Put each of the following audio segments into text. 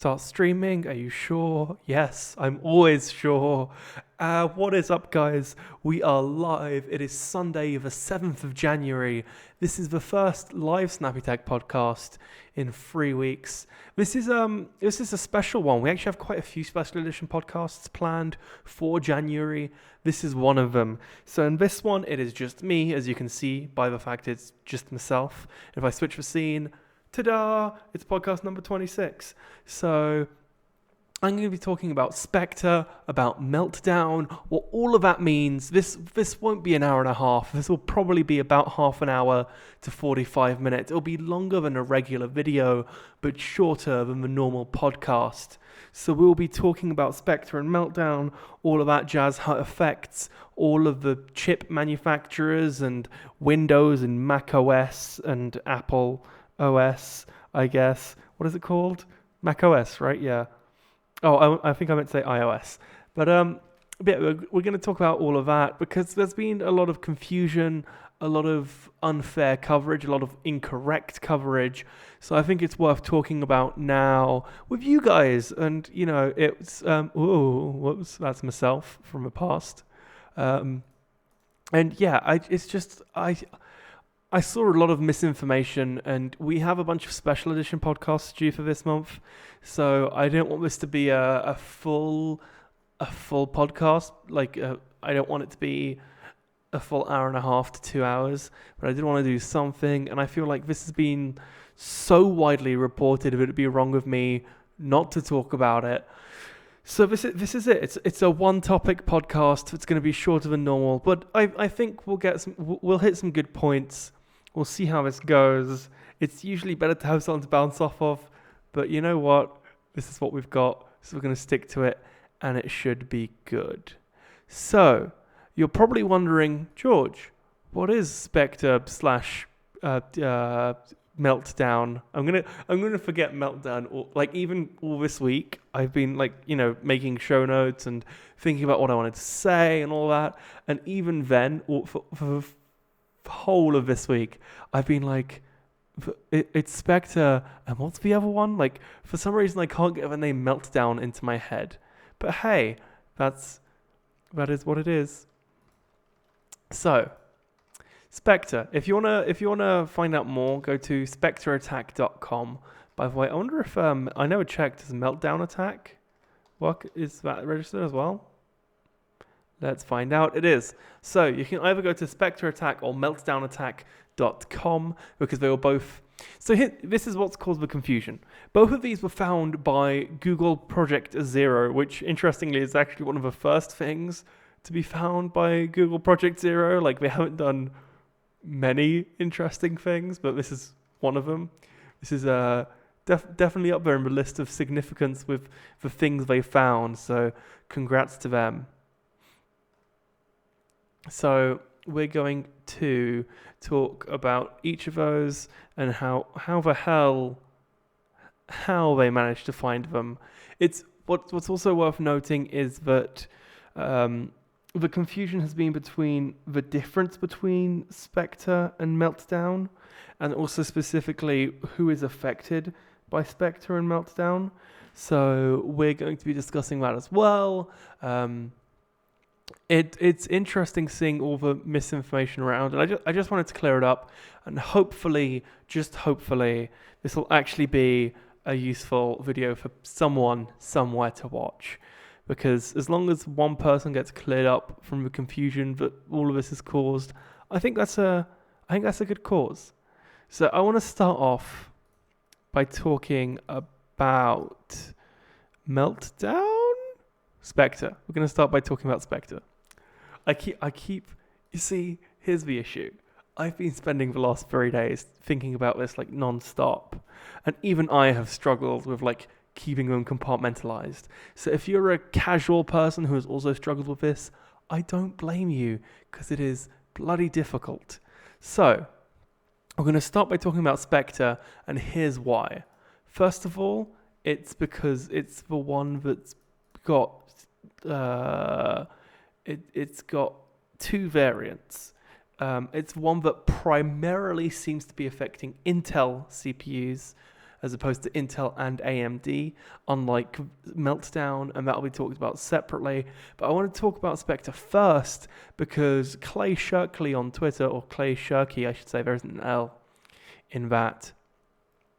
Start streaming? Are you sure? Yes, I'm always sure. What is up, guys? We are live. It is Sunday, the 7th of January. This is the first live Snappy-Tech podcast in 3 weeks. This is a special one. We actually have quite a few special edition podcasts planned for January. This is one of them. So in this one, it is just me, as you can see by the fact it's just myself. If I switch the scene, ta-da! It's podcast number 26. So I'm going to be talking about Spectre, about Meltdown, what all of that means. This won't be an hour and a half. This will probably be about half an hour to 45 minutes. It'll be longer than a regular video, but shorter than the normal podcast. So we'll be talking about Spectre and Meltdown, all of that jazz, how it affects all of the chip manufacturers and Windows and Mac OS and Apple OS, I guess. What is it called? Mac OS, right? Yeah. Oh, I think I meant to say iOS. But we're going to talk about all of that because there's been a lot of confusion, a lot of unfair coverage, a lot of incorrect coverage. So I think it's worth talking about now with you guys. And, you know, it's, whoops, that's myself from the past. And yeah, I saw a lot of misinformation, and we have a bunch of special edition podcasts due for this month. So I don't want this to be a full podcast. I don't want it to be a full hour and a half to 2 hours, but I did want to do something. And I feel like this has been so widely reported, it would be wrong of me not to talk about it. So this is it. It's a one topic podcast. It's going to be shorter than normal, but I think we'll hit some good points. We'll see how this goes. It's usually better to have something to bounce off of, but you know what? This is what we've got, so we're going to stick to it, and it should be good. So, you're probably wondering, George, what is Spectre slash Meltdown? I'm gonna forget Meltdown. Even all this week, I've been making show notes and thinking about what I wanted to say and all that. And even then, for the whole of this week, I've been like, it's Spectre, and what's the other one? Like, for some reason, I can't get the name Meltdown into my head. But hey, that is what it is. So, Spectre. If you wanna find out more, go to spectreattack.com. By the way, I wonder if I never checked. Does Meltdown Attack work? Is that registered as well? Let's find out. It is. So you can either go to Spectre-Attack or meltdownattack.com because they were both. So this is what's caused the confusion. Both of these were found by Google Project Zero, which interestingly is actually one of the first things to be found by Google Project Zero. Like, they haven't done many interesting things, but this is one of them. This is definitely up there in the list of significance with the things they found. So congrats to them. So we're going to talk about each of those and how they managed to find them. It's what's also worth noting is that the confusion has been between the difference between Spectre and Meltdown, and also specifically who is affected by Spectre and Meltdown. So we're going to be discussing that as well. It's interesting seeing all the misinformation around, and I just wanted to clear it up, and hopefully, this will actually be a useful video for someone somewhere to watch, because as long as one person gets cleared up from the confusion that all of this has caused, I think that's a good cause. So I want to start off by talking about Meltdown. Spectre. We're going to start by talking about Spectre. You see, here's the issue. I've been spending the last 3 days thinking about this like non-stop. And even I have struggled with keeping them compartmentalized. So if you're a casual person who has also struggled with this, I don't blame you, because it is bloody difficult. So, we're going to start by talking about Spectre, and here's why. First of all, it's because it's the one that's got it's got two variants. It's one that primarily seems to be affecting Intel CPUs, as opposed to Intel and AMD, unlike Meltdown, and that'll be talked about separately. But I want to talk about Spectre first because Clay Shirkley on Twitter, or Clay Shirky, I should say, there isn't an L in that,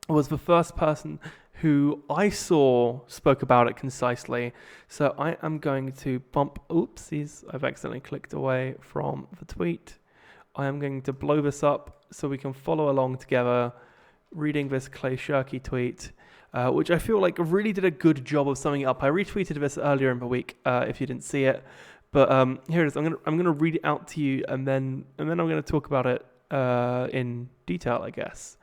was the first person who I saw spoke about it concisely. So I am going to oopsies, I've accidentally clicked away from the tweet. I am going to blow this up so we can follow along together reading this Clay Shirky tweet, which I feel like really did a good job of summing it up. I retweeted this earlier in the week if you didn't see it, but here it is. I'm gonna read it out to you, and then I'm gonna talk about it in detail, I guess.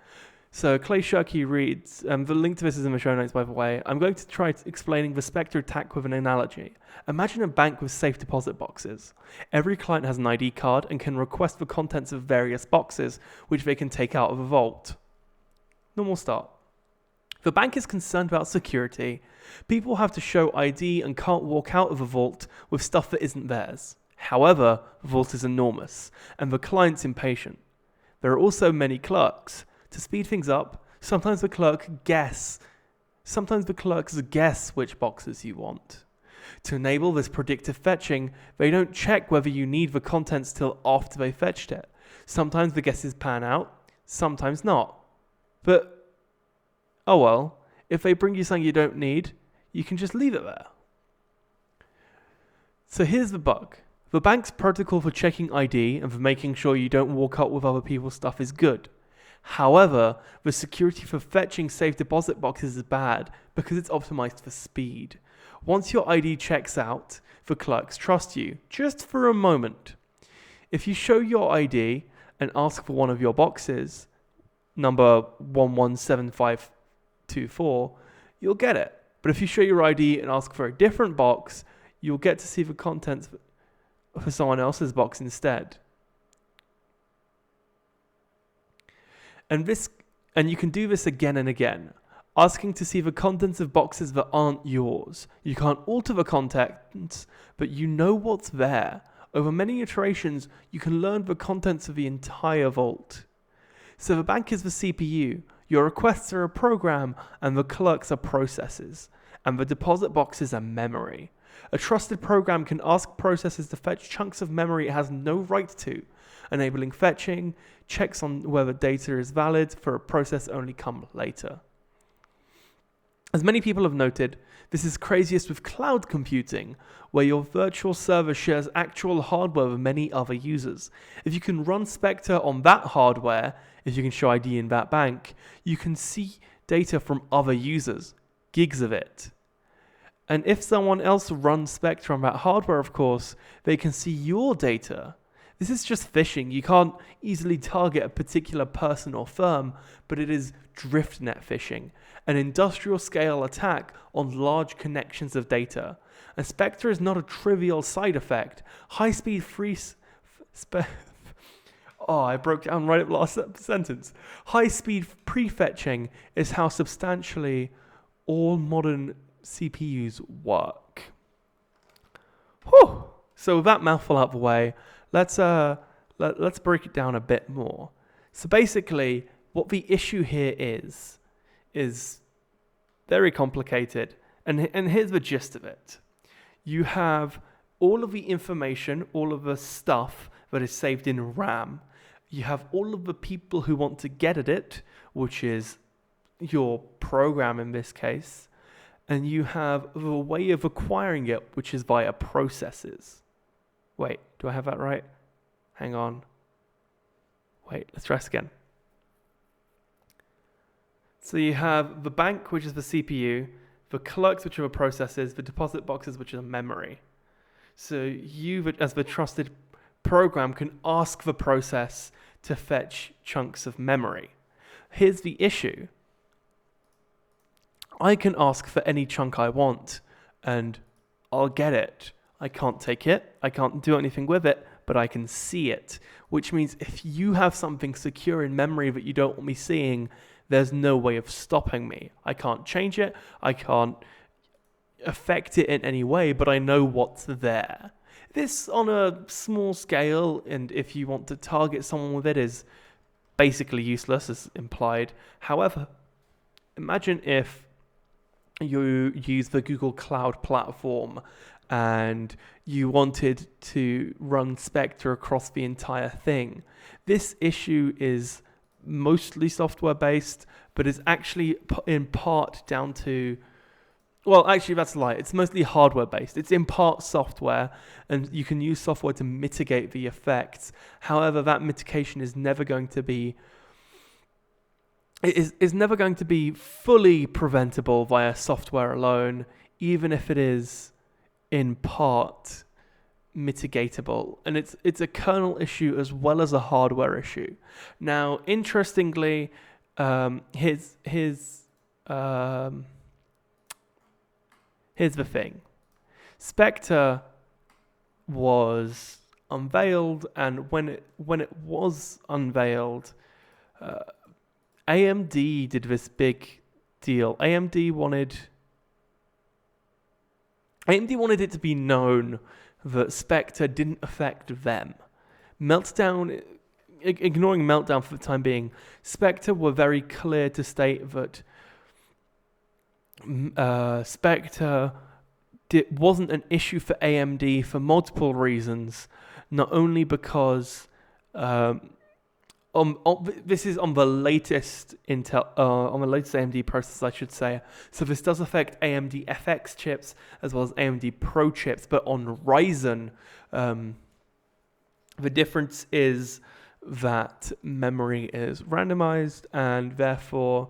So Clay Shirky reads, the link to this is in the show notes, by the way. I'm going to try explaining the Spectre attack with an analogy. Imagine a bank with safe deposit boxes. Every client has an ID card and can request the contents of various boxes, which they can take out of a vault. Normal start. The bank is concerned about security. People have to show ID and can't walk out of a vault with stuff that isn't theirs. However, the vault is enormous, and the client's impatient. There are also many clerks. To speed things up, sometimes the clerks guess which boxes you want. To enable this predictive fetching, they don't check whether you need the contents till after they fetched it. Sometimes the guesses pan out, sometimes not. But, oh well, if they bring you something you don't need, you can just leave it there. So here's the bug. The bank's protocol for checking ID and for making sure you don't walk out with other people's stuff is good. However, the security for fetching safe deposit boxes is bad because it's optimized for speed. Once your ID checks out, the clerks trust you, just for a moment. If you show your ID and ask for one of your boxes, number 117524, you'll get it. But if you show your ID and ask for a different box, you'll get to see the contents for someone else's box instead. And you can do this again and again, asking to see the contents of boxes that aren't yours. You can't alter the contents, but you know what's there. Over many iterations, you can learn the contents of the entire vault. So the bank is the CPU, your requests are a program, and the clerks are processes, and the deposit boxes are memory. A trusted program can ask processes to fetch chunks of memory it has no right to, enabling fetching. Checks on whether data is valid for a process only come later. As many people have noted, this is craziest with cloud computing, where your virtual server shares actual hardware with many other users. If you can run Spectre on that hardware, if you can show ID in that bank, you can see data from other users, gigs of it. And if someone else runs Spectre on that hardware, of course, they can see your data. This is just phishing. You can't easily target a particular person or firm, but it is driftnet phishing, an industrial scale attack on large connections of data. And Spectre is not a trivial side effect. High-speed I broke down right at the last sentence. High-speed prefetching is how substantially all modern CPUs work. Whew. So with that mouthful out of the way, let's break it down a bit more. So basically, what the issue here is very complicated, and here's the gist of it. You have all of the information, all of the stuff that is saved in RAM. You have all of the people who want to get at it, which is your program in this case, and you have the way of acquiring it, which is via processes. Wait, do I have that right? Hang on. Wait, let's try this again. So you have the bank, which is the CPU, the clerks, which are the processes, the deposit boxes, which are memory. So you, as the trusted program, can ask the process to fetch chunks of memory. Here's the issue. I can ask for any chunk I want, and I'll get it. I can't take it, I can't do anything with it, but I can see it. Which means if you have something secure in memory that you don't want me seeing, there's no way of stopping me. I can't change it, I can't affect it in any way, but I know what's there. This on a small scale, and if you want to target someone with it, is basically useless, as implied. However, imagine if you use the Google Cloud platform and you wanted to run Spectre across the entire thing. This issue is mostly software based, but is actually in part down to, well, actually that's a lie. It's mostly hardware based. It's in part software, and you can use software to mitigate the effects. However, that mitigation is never going to be never going to be fully preventable via software alone, even if it is in part mitigatable. And it's a kernel issue as well as a hardware issue. Now, interestingly, here's the thing. Spectre was unveiled, and when it was unveiled, AMD did this big deal. AMD wanted it to be known that Spectre didn't affect them. Meltdown, ignoring Meltdown for the time being, Spectre were very clear to state that Spectre wasn't an issue for AMD for multiple reasons. Not only because this is on the latest Intel, on the latest AMD processors, I should say. So this does affect AMD FX chips as well as AMD Pro chips, but on Ryzen, the difference is that memory is randomized, and therefore,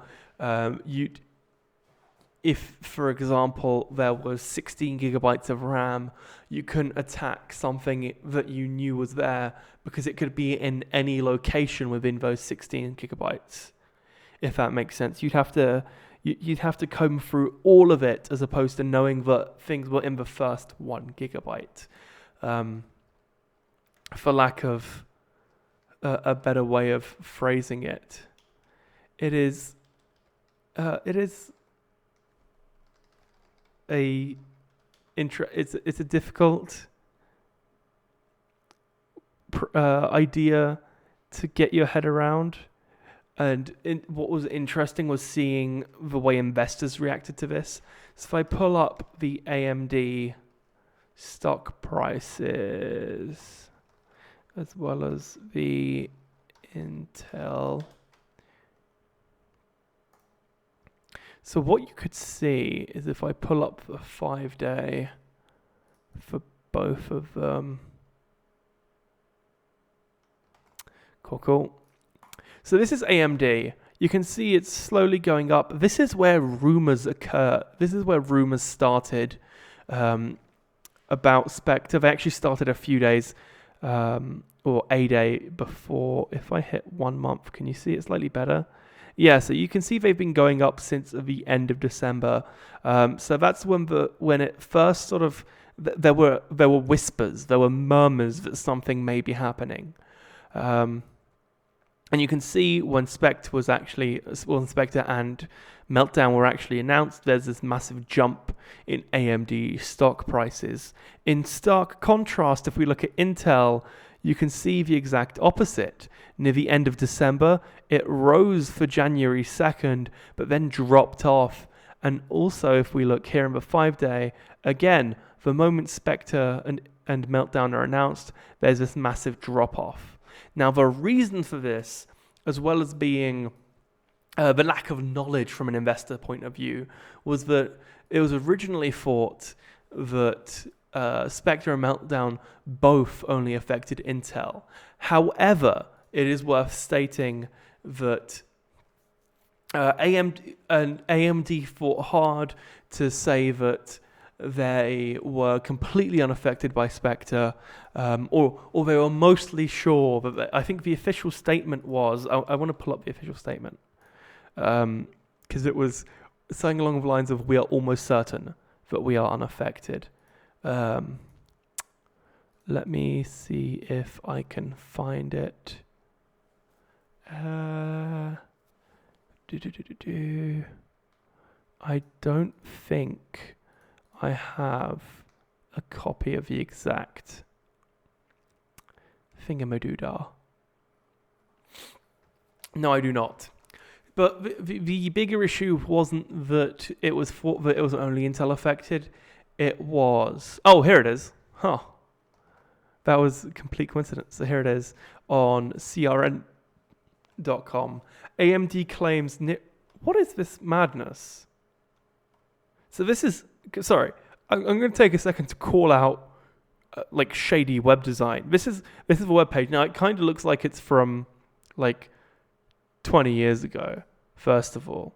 if, for example, there was 16 gigabytes of RAM, you couldn't attack something that you knew was there because it could be in any location within those 16 gigabytes. If that makes sense, you'd have to comb through all of it as opposed to knowing that things were in the first 1 gigabyte. For lack of a better way of phrasing it, it's a difficult idea to get your head around, and what was interesting was seeing the way investors reacted to this. So if I pull up the AMD stock prices as well as the Intel, so what you could see is if I pull up the 5-day for both of them. Cool. So this is AMD. You can see it's slowly going up. This is where rumors occur. This is where rumors started about Spectre. They actually started a few days or a day before. If I hit 1 month, can you see it slightly better? Yeah, so you can see they've been going up since the end of December. So that's when it first sort of there were whispers, there were murmurs that something may be happening. And you can see when Spectre and Meltdown were actually announced, there's this massive jump in AMD stock prices. In stark contrast, if we look at Intel, you can see the exact opposite. Near the end of December, it rose for January 2nd, but then dropped off. And also, if we look here in the 5-day, again, the moment Spectre and Meltdown are announced, there's this massive drop-off. Now, the reason for this, as well as being the lack of knowledge from an investor point of view, was that it was originally thought that Spectre and Meltdown both only affected Intel. However, it is worth stating that AMD fought hard to say that they were completely unaffected by Spectre, or they were mostly sure that I think the official statement was, I want to pull up the official statement, because it was something along the lines of, we are almost certain that we are unaffected. Let me see if I can find it. I don't think I have a copy of the exact thingamadoodah. No, I do not. But the bigger issue wasn't that it was only Intel affected. It was here it is. Huh. That was a complete coincidence. So here it is on CRN.com. AMD claims what is this madness? So this is sorry. I'm going to take a second to call out like shady web design. This is a web page. Now it kind of looks like it's from like 20 years ago. First of all,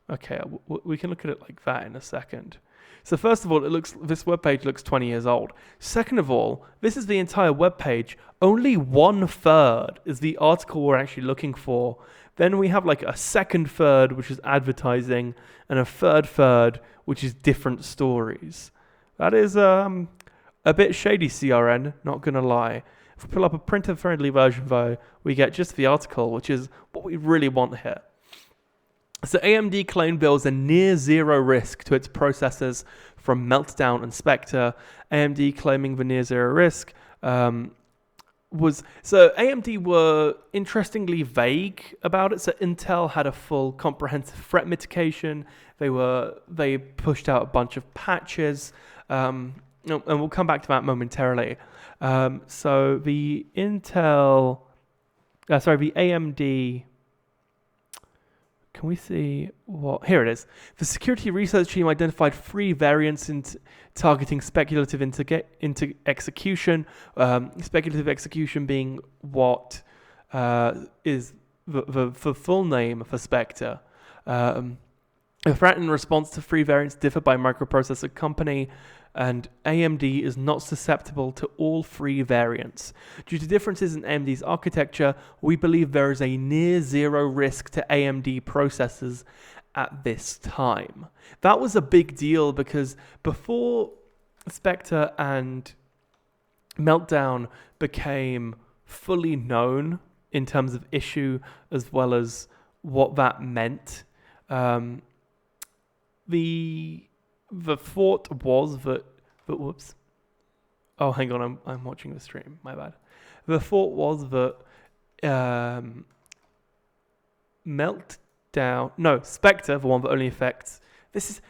okay, we can look at it like that in a second. So first of all, this web page looks 20 years old. Second of all, this is the entire web page. Only 1/3 is the article we're actually looking for. Then we have like a second third, which is advertising, and a third, which is different stories. That is a bit shady, CRN, not gonna lie. If we pull up a printer-friendly version though, we get just the article, which is what we really want here. So AMD claimed there was a near zero risk to its processors from Meltdown and Spectre. AMD claiming the near zero risk AMD were interestingly vague about it. So Intel had a full comprehensive threat mitigation. They pushed out a bunch of patches, and we'll come back to that momentarily. So the AMD. Can we see what? Here it is. The security research team identified 3 variants in targeting speculative into execution. Speculative execution being what is the full name for Spectre. The threat and response to 3 variants differ by microprocessor company, and AMD is not susceptible to all 3 variants. Due to differences in AMD's architecture, we believe there is a near zero risk to AMD processors at this time. That was a big deal because before Spectre and Meltdown became fully known in terms of issue as well as what that meant, the thought was that whoops. Oh, hang on, I'm watching the stream. My bad. The thought was that Spectre, the one that only affects. This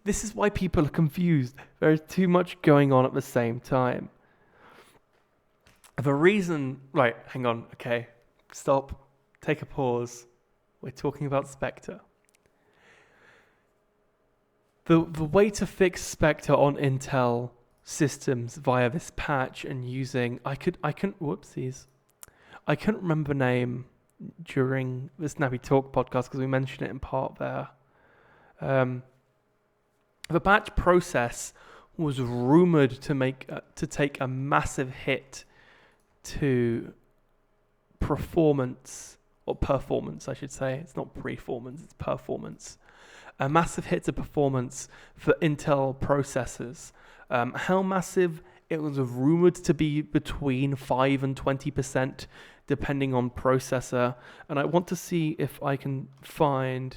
is why people are confused. There's too much going on at the same time. The reason, right? Hang on. Okay, stop. Take a pause. We're talking about Spectre. The way to fix Spectre on Intel systems via this patch and using I couldn't remember the name during the Snappy-Talk podcast because we mentioned it in part there. The patch process was rumored to take a massive hit to performance, I should say. It's not performance, it's performance. A massive hit to performance for Intel processors. How massive? It was rumored to be between 5 and 20%, depending on processor. And I want to see if I can find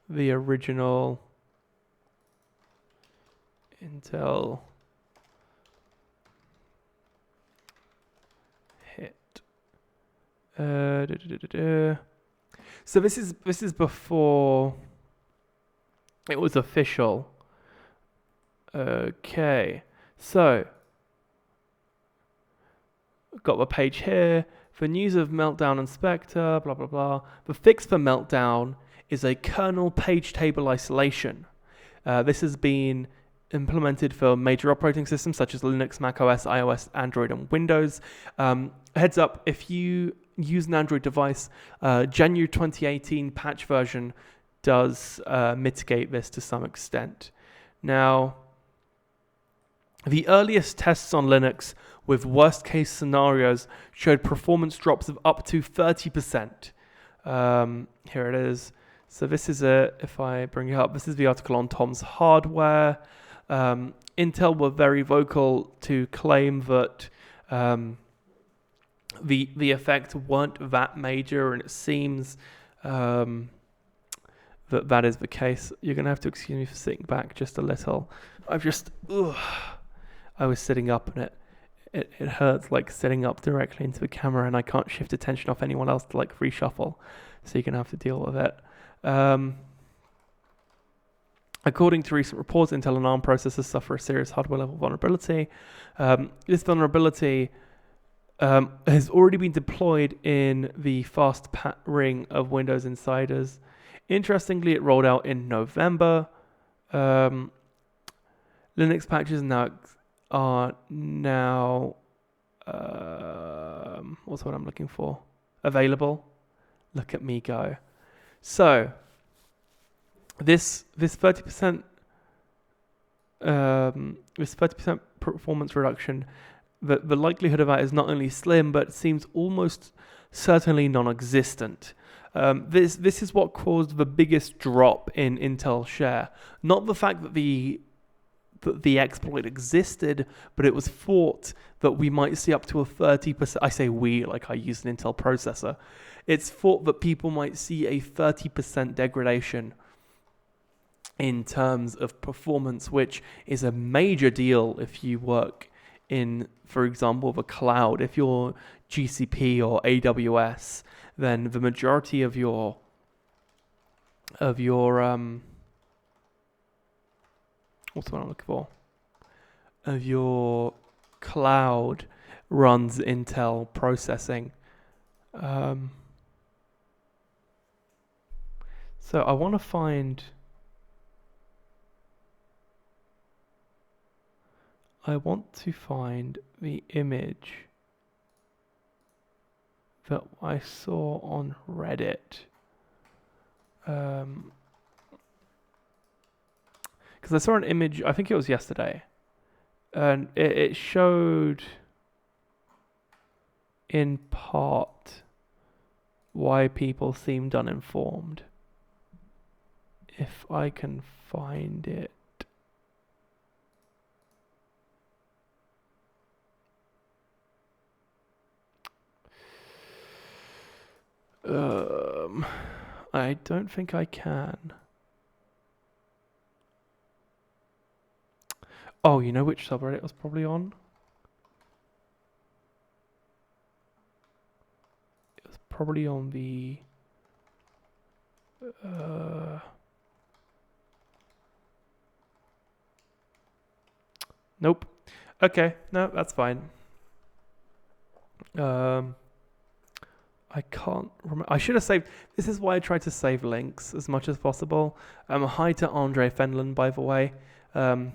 the original Intel hit. So this is before it was official. Okay, so got the page here. For news of Meltdown and Spectre, blah blah blah. The fix for Meltdown is a kernel page table isolation. This has been implemented for major operating systems such as Linux, macOS, iOS, Android, and Windows. Heads up, if you use an Android device, January 2018 patch version does mitigate this to some extent. Now, the earliest tests on Linux with worst case scenarios showed performance drops of up to 30%. Here it is. So this is if I bring it up, this is the article on Tom's Hardware. Intel were very vocal to claim that the effects weren't that major, and it seems that is the case. You're going to have to excuse me for sitting back just a little. I was sitting up and it hurts like sitting up directly into the camera, and I can't shift attention off anyone else to like reshuffle, so you're gonna have to deal with it. According to recent reports, Intel and ARM processors suffer a serious hardware level vulnerability. This vulnerability has already been deployed in the fast ring of Windows insiders. Interestingly, it rolled out in November. Linux patches are now what's what I'm looking for? Available. Look at me go. So this 30% this 30% performance reduction, the likelihood of that is not only slim, but seems almost certainly non-existent. This is what caused the biggest drop in Intel share. Not the fact that the exploit existed, but it was thought that we might see up to a 30%. I say we, like I use an Intel processor. It's thought that people might see a 30% degradation in terms of performance, which is a major deal if you work in, for example, the cloud. If you're GCP or AWS, then the majority of your what's what I'm looking for? Of your cloud runs Intel processing. So I want to find the image that I saw on Reddit. Because I saw an image, I think it was yesterday, and it showed in part why people seemed uninformed. If I can find it. I don't think I can. Oh, you know which subreddit it was probably on? It was probably on the nope. Okay, no, that's fine. I can't remember. I should have saved. This is why I try to save links as much as possible. Hi to Andre Fenlon, by the way. But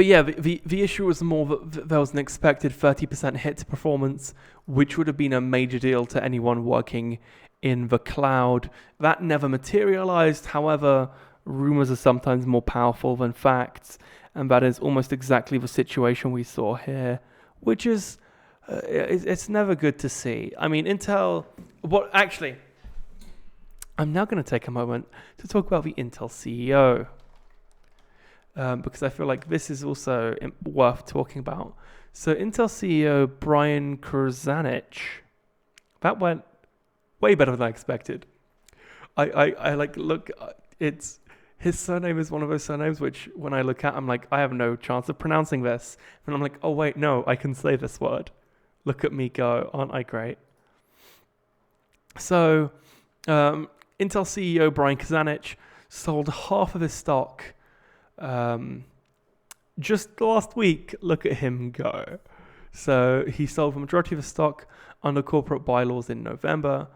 yeah, the issue was more that there was an expected 30% hit to performance, which would have been a major deal to anyone working in the cloud. That never materialized. However, rumors are sometimes more powerful than facts, and that is almost exactly the situation we saw here, which is it's never good to see. I mean, Intel. Actually, I'm now going to take a moment to talk about the Intel CEO. Because I feel like this is also worth talking about. So Intel CEO Brian Krzanich, that went way better than I expected. I like look, it's his surname is one of those surnames which when I look at, I'm like, I have no chance of pronouncing this, and I'm like, oh wait, no, I can say this word. Look at me go, aren't I great? So Intel CEO Brian Krzanich sold half of his stock. Just last week, look at him go. So he sold the majority of his stock under corporate bylaws in November.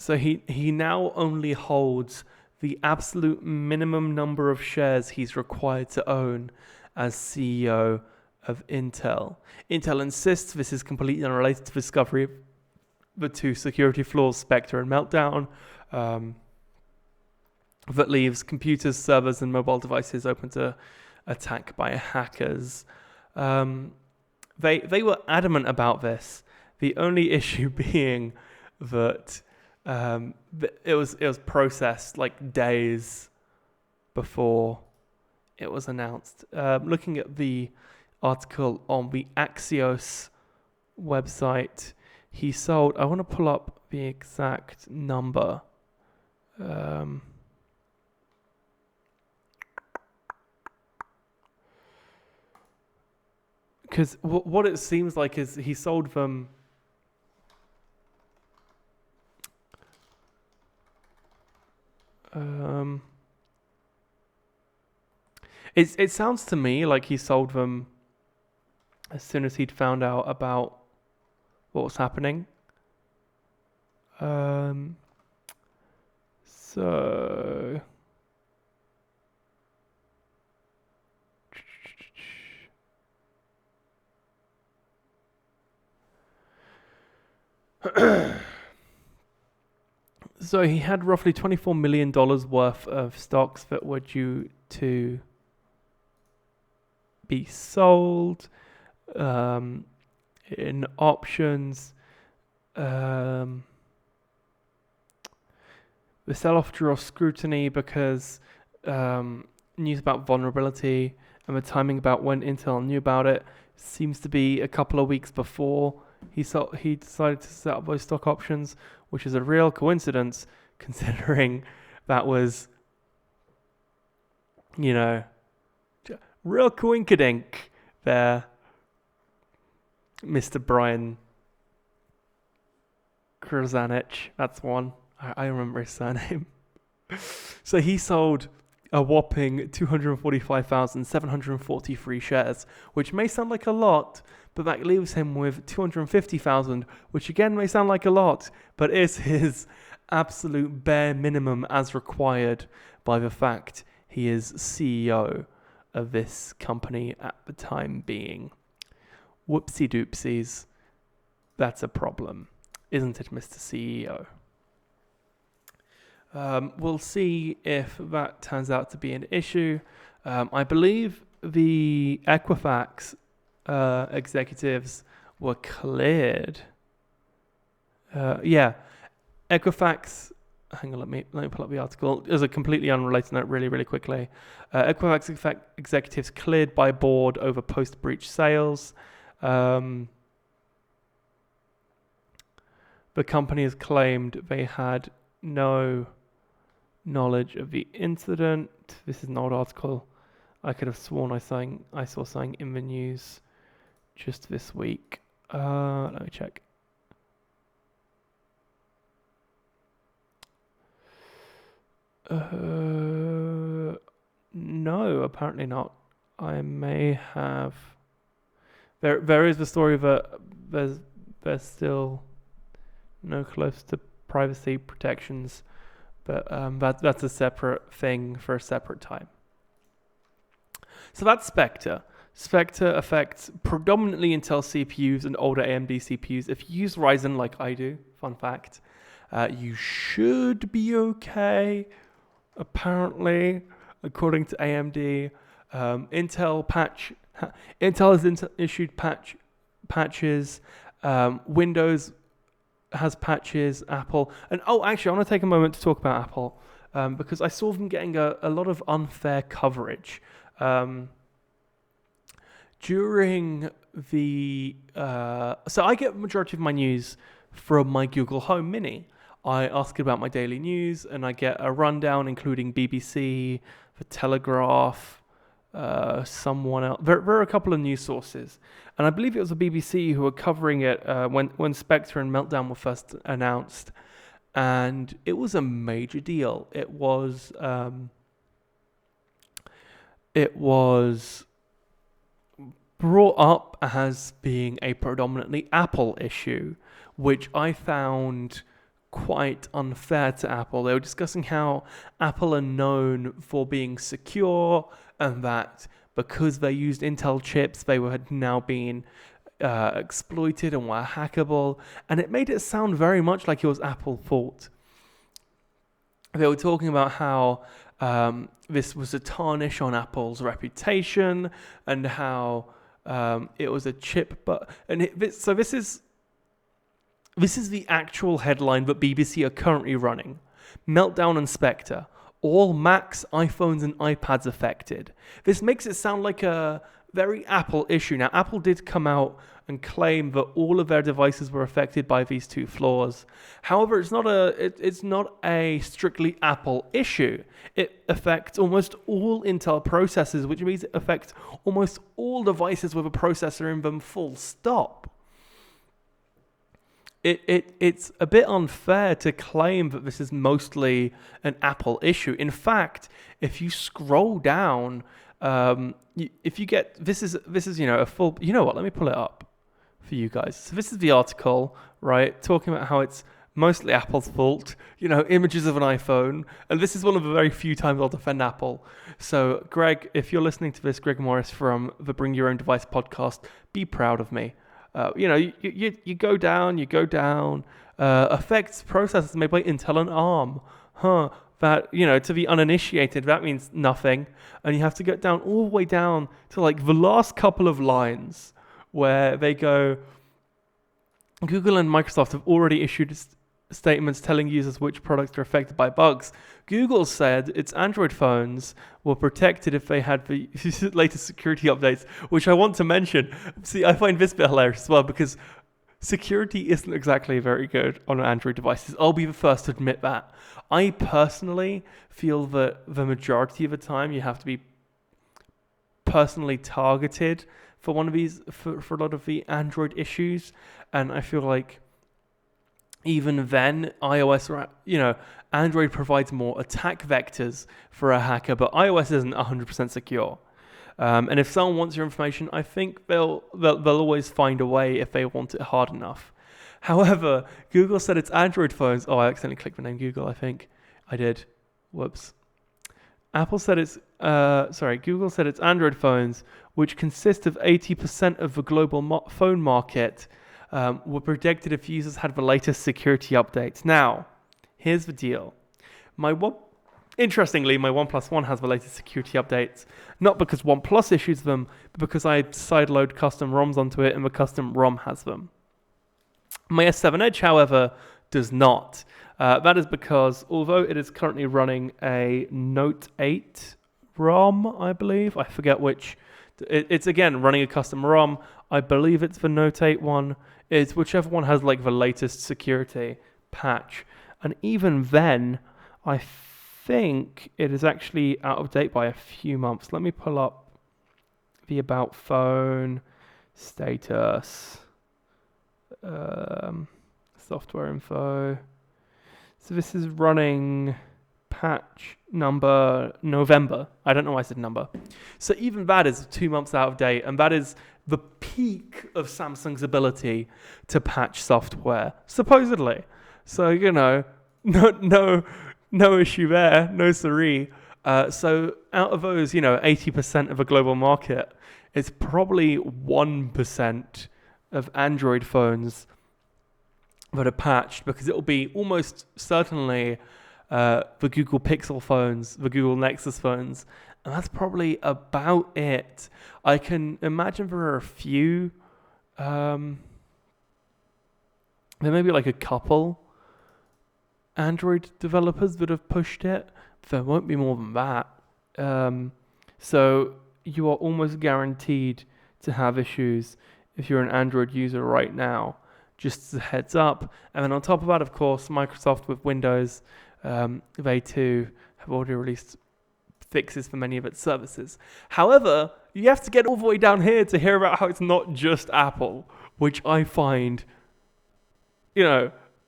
So he now only holds the absolute minimum number of shares he's required to own as CEO of Intel. Intel insists this is completely unrelated to the discovery of the two security flaws, Spectre and Meltdown. That leaves computers, servers, and mobile devices open to attack by hackers. They were adamant about this. The only issue being that it was processed like days before it was announced. Looking at the article on the Axios website, he sold. I want to pull up the exact number. because what it seems like is he sold them. It sounds to me like he sold them as soon as he'd found out about what was happening. So so he had roughly $24 million worth of stocks that were due to be sold in options. The sell-off drew off scrutiny because news about vulnerability and the timing about when Intel knew about it seems to be a couple of weeks before he decided to set up those stock options, which is a real coincidence considering that was, real coinkydink there, Mr. Brian Kruzanich. That's one. I remember his surname. So he sold a whopping 245,743 shares, which may sound like a lot, but that leaves him with 250,000, which again may sound like a lot, but is his absolute bare minimum as required by the fact he is CEO of this company at the time being. Whoopsie doopsies. That's a problem, isn't it, Mr. CEO? We'll see if that turns out to be an issue. I believe the Equifax executives were cleared. Equifax. Hang on, let me pull up the article. There's a completely unrelated note, really quickly. Equifax executives cleared by board over post-breach sales. The company has claimed they had no knowledge of the incident. This is an old article. I could have sworn I saw something in the news just this week. Let me check. No, apparently not. I may have. There is the story that there's still no close to privacy protections, but that's a separate thing for a separate time. So that's Spectre. Spectre affects predominantly Intel CPUs and older AMD CPUs. If you use Ryzen like I do, fun fact, you should be okay. Apparently, according to AMD, Intel has issued patches. Windows has patches. Apple, and actually, I want to take a moment to talk about Apple because I saw them getting a lot of unfair coverage during the. So I get the majority of my news from my Google Home Mini. I ask about my daily news, and I get a rundown, including BBC, The Telegraph, someone else. There are a couple of news sources, and I believe it was the BBC who were covering it when Spectre and Meltdown were first announced, and it was a major deal. It was brought up as being a predominantly Apple issue, which I found quite unfair to Apple. They were discussing how Apple are known for being secure, and that because they used Intel chips, they had now been exploited and were hackable, and it made it sound very much like it was Apple's fault. They were talking about how this was a tarnish on Apple's reputation, and how it was a chip, so this is the actual headline that BBC are currently running. Meltdown and Spectre. All Macs, iPhones, and iPads affected. This makes it sound like a very Apple issue. Now, Apple did come out and claim that all of their devices were affected by these two flaws. However, it's not a strictly Apple issue. It affects almost all Intel processors, which means it affects almost all devices with a processor in them, full stop. It's a bit unfair to claim that this is mostly an Apple issue. In fact, if you scroll down, if you get this is a full. You know what? Let me pull it up for you guys. So this is the article, right, talking about how it's mostly Apple's fault. Images of an iPhone, and this is one of the very few times I'll defend Apple. So, Greg, if you're listening to this, Greg Morris from the Bring Your Own Device podcast, be proud of me. You go down, affects processors made by Intel and ARM. That, to the uninitiated, that means nothing. And you have to get down all the way down to like the last couple of lines where they go, Google and Microsoft have already issued statements telling users which products are affected by bugs. Google said its Android phones were protected if they had the latest security updates, which I want to mention. See, I find this bit hilarious as well because security isn't exactly very good on Android devices. I'll be the first to admit that. I personally feel that the majority of the time you have to be personally targeted for one of these, for a lot of the Android issues. And I feel like even then, Android provides more attack vectors for a hacker, but iOS isn't 100% secure. And if someone wants your information, I think they'll always find a way if they want it hard enough. However, Google said its Android phones. Oh, I accidentally clicked the name Google. I think I did. Whoops. Google said its Android phones, which consist of 80% of the global phone market, were protected if users had the latest security updates. Now, here's the deal. Interestingly, my OnePlus One has the latest security updates, not because OnePlus issues them, but because I sideload custom ROMs onto it and the custom ROM has them. My S7 Edge, however, does not. That is because although it is currently running a Note 8 ROM, I believe, I forget which, it's again running a custom ROM. I believe it's the Note 8 one. It's whichever one has like the latest security patch. And even then, I think it is actually out of date by a few months. Let me pull up the About Phone status. Software info. So this is running patch number November. I don't know why I said number. So even that is 2 months out of date, and that is the peak of Samsung's ability to patch software, supposedly. So, no issue there, no siree. So out of those, 80% of the global market, it's probably 1% of Android phones that are patched, because it will be almost certainly the Google Pixel phones, the Google Nexus phones, and that's probably about it. I can imagine there are a few, there may be like a couple Android developers that have pushed it. There won't be more than that. So you are almost guaranteed to have issues if you're an Android user right now, just as a heads up. And then on top of that, of course, Microsoft with Windows, they too have already released fixes for many of its services. However, you have to get all the way down here to hear about how it's not just Apple, which I find,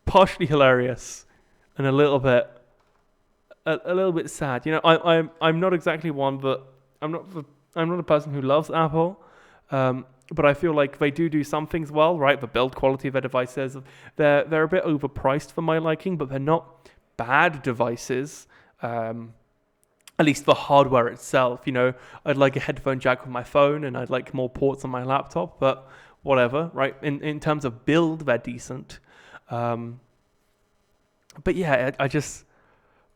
partially hilarious and a little bit sad. I'm not exactly one, but I'm not a person who loves Apple. But I feel like they do some things well, right? The build quality of their devices, they're a bit overpriced for my liking, but they're not bad devices. At least the hardware itself. I'd like a headphone jack with my phone, and I'd like more ports on my laptop, but whatever, right? In terms of build, they're decent. But yeah,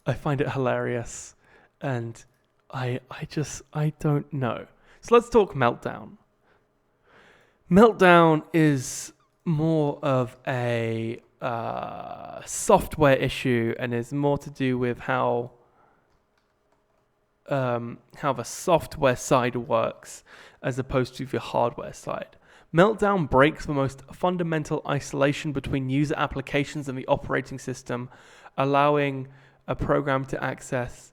I find it hilarious, and I don't know. So let's talk Meltdown. Meltdown is more of a software issue, and is more to do with how the software side works as opposed to the hardware side. Meltdown breaks the most fundamental isolation between user applications and the operating system, allowing a program to access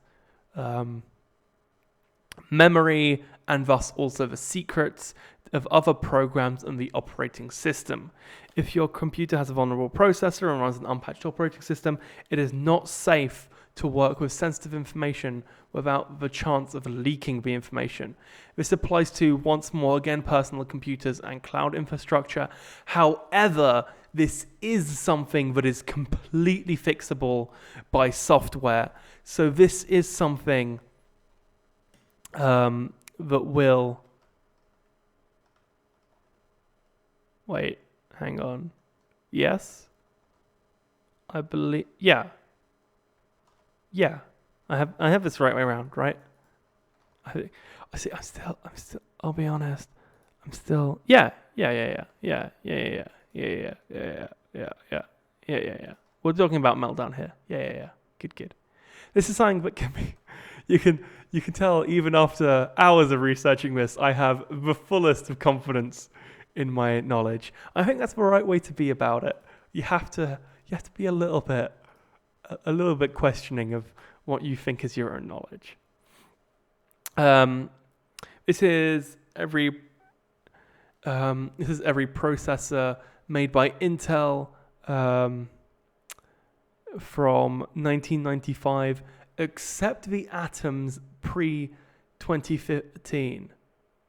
memory and thus also the secrets of other programs and the operating system. If your computer has a vulnerable processor and runs an unpatched operating system, it is not safe to work with sensitive information without the chance of leaking the information. This applies to, once more again, personal computers and cloud infrastructure. However, this is something that is completely fixable by software. So this is something that will... Wait, hang on. Yes? I believe... Yeah, I have this right way around, right? I'm still. I'll be honest. I'm still. Yeah. We're talking about Meltdown here. Yeah. Good. This is something that can be. You can tell even after hours of researching this, I have the fullest of confidence in my knowledge. I think that's the right way to be about it. You have to be a little bit questioning of what you think is your own knowledge. This is every processor made by Intel from 1995, except the Atoms pre-2013.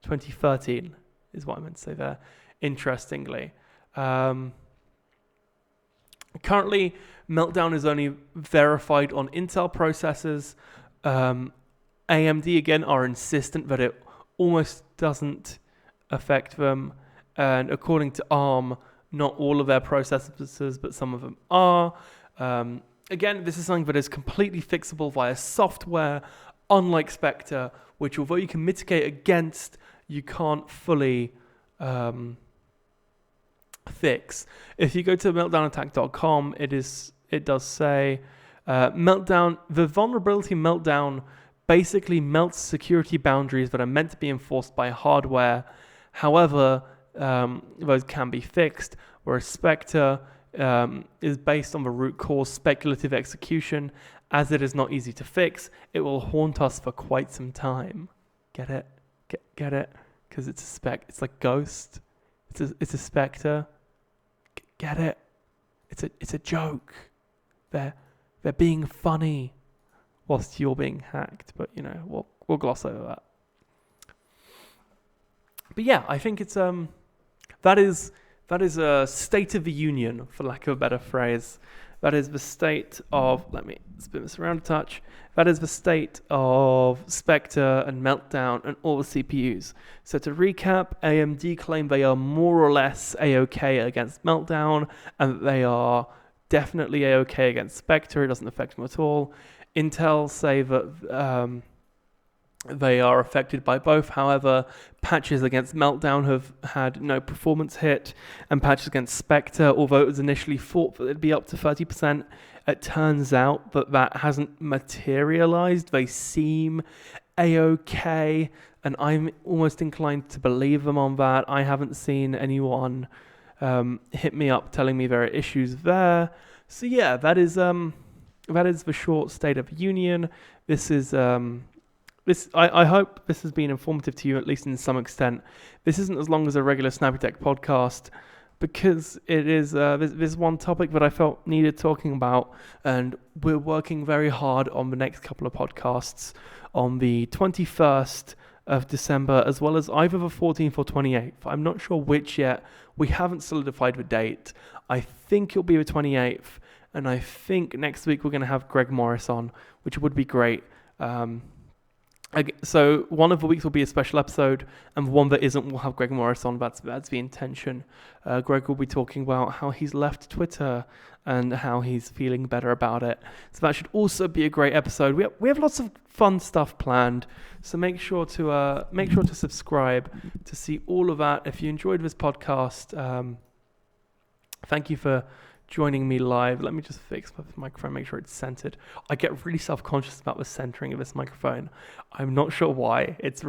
2013 is what I meant to say there. Interestingly. Currently, Meltdown is only verified on Intel processors. AMD, again, are insistent that it almost doesn't affect them. And according to ARM, not all of their processors, but some of them are. Again, this is something that is completely fixable via software, unlike Spectre, which, although you can mitigate against, you can't fully... fix. If you go to meltdownattack.com, it does say Meltdown. The vulnerability Meltdown basically melts security boundaries that are meant to be enforced by hardware. However, those can be fixed, whereas Spectre is based on the root cause speculative execution. As it is not easy to fix, it will haunt us for quite some time. Get it? Get it? Because it's like Ghost. It's a Spectre. Get it? It's a joke. They're being funny whilst you're being hacked. But we'll gloss over that. But yeah, I think it's that is a state of the union, for lack of a better phrase. That is the state of, let me spin this around a touch. That is the state of Spectre and Meltdown and all the CPUs. So to recap, AMD claim they are more or less A-OK against Meltdown, and that they are definitely A-OK against Spectre. It doesn't affect them at all. Intel say that they are affected by both. However, patches against Meltdown have had no performance hit, and patches against Spectre, although it was initially thought that it'd be up to 30%, it turns out that hasn't materialized. They seem A-OK, and I'm almost inclined to believe them on that. I haven't seen anyone hit me up telling me there are issues there. So yeah, that is the short state of the union. This is I hope this has been informative to you, at least in some extent. This isn't as long as a regular Snappy-Tech podcast, because it is this one topic that I felt needed talking about, and we're working very hard on the next couple of podcasts on the 21st of December, as well as either the 14th or 28th. I'm not sure which yet. We haven't solidified the date. I think it'll be the 28th, and I think next week we're going to have Greg Morris on, which would be great. So one of the weeks will be a special episode, and one that isn't will have Greg Morris on. That's the intention. Greg will be talking about how he's left Twitter and how he's feeling better about it. So that should also be a great episode. We have lots of fun stuff planned. So make sure to subscribe to see all of that. If you enjoyed this podcast, thank you for joining me live. Let me just fix my microphone, make sure it's centered. I get really self-conscious about the centering of this microphone. I'm not sure why. It's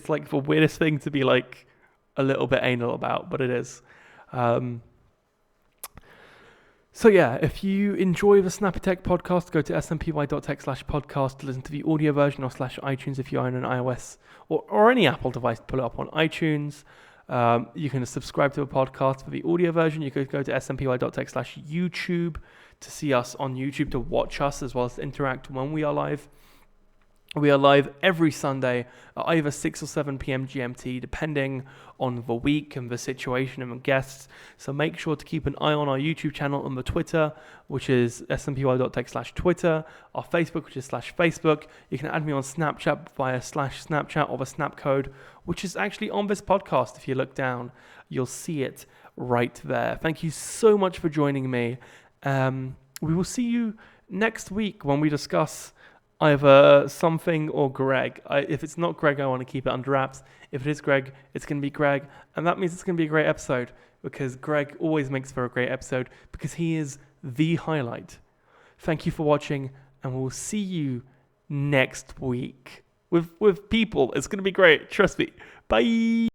like the weirdest thing to be like, a little bit anal about, but it is. So yeah, if you enjoy the Snappy-Tech podcast, go to snpy.tech/podcast to listen to the audio version, or /iTunes if you own an iOS or any Apple device to pull it up on iTunes. You can subscribe to the podcast for the audio version. You could go to snpy.tech/YouTube to see us on YouTube, to watch us as well as interact when we are live. We are live every Sunday at either 6 or 7 p.m. GMT, depending on the week and the situation and the guests. So make sure to keep an eye on our YouTube channel and the Twitter, which is snpy.tech/Twitter, our Facebook, which is /Facebook. You can add me on Snapchat via /Snapchat or the Snap code, which is actually on this podcast. If you look down, you'll see it right there. Thank you so much for joining me. We will see you next week when we discuss either something or Greg. If it's not Greg, I want to keep it under wraps. If it is Greg, it's going to be Greg. And that means it's going to be a great episode, because Greg always makes for a great episode, because he is the highlight. Thank you for watching, and we'll see you next week with people. It's going to be great. Trust me. Bye.